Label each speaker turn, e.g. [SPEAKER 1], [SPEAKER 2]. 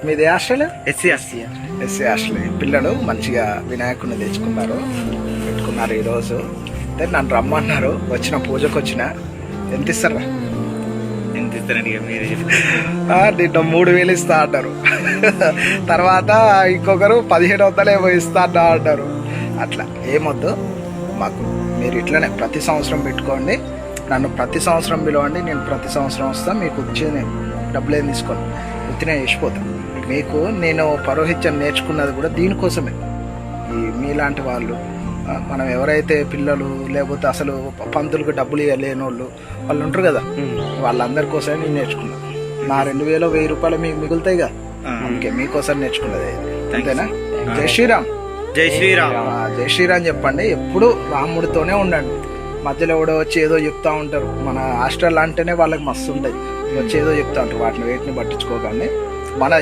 [SPEAKER 1] మీది hostel?
[SPEAKER 2] SC SC
[SPEAKER 1] hostel. పిల్లలు మంచిగా వినాయకుడిని తెచ్చుకున్నారు, పెట్టుకున్నారు ఈరోజు. అయితే నన్ను రమ్మన్నారు, వచ్చిన పూజకు వచ్చిన. ఎంత ఇస్తారా?
[SPEAKER 2] ఎంత ఇస్తారండి మీరే?
[SPEAKER 1] దీంట్లో 3,000 ఇస్తా అన్నారు. తర్వాత ఇంకొకరు 1,700 ఇస్తా అన్నారు. అట్లా ఏమొద్దు మాకు, మీరు ఇట్లనే ప్రతి సంవత్సరం పెట్టుకోండి, నన్ను ప్రతి సంవత్సరం పిలవండి, నేను ప్రతి సంవత్సరం వస్తాను. మీకు వచ్చి డబ్బులు ఏం తీసుకోను, ఉత్తినే వేసిపోతాను. మీకు నేను పౌరోహిత్యం నేర్చుకున్నది కూడా దీనికోసమే. మీలాంటి వాళ్ళు, మనం ఎవరైతే పిల్లలు లేకపోతే అసలు పంతులకు డబ్బులు ఇవ్వలేని వాళ్ళు ఉంటారు కదా, వాళ్ళందరి కోసమే నేను నేర్చుకున్నాను. నా 2,000 1,000 మీకు మిగులుతాయి కదా, అందుకే మీకోసం నేర్చుకున్నది. అంతేనా? జై శ్రీరామ్.
[SPEAKER 2] జై శ్రీరామ్.
[SPEAKER 1] జై శ్రీరామ్ చెప్పండి. ఎప్పుడు రాముడితోనే ఉండండి. మధ్యలో ఎవడో వచ్చి ఏదో చెప్తా ఉంటారు. మన హాస్టల్ అంటేనే వాళ్ళకి మస్తు ఉంటాయి, వచ్చి ఏదో చెప్తా ఉంటారు. వేటిని పట్టించుకోకండి. మన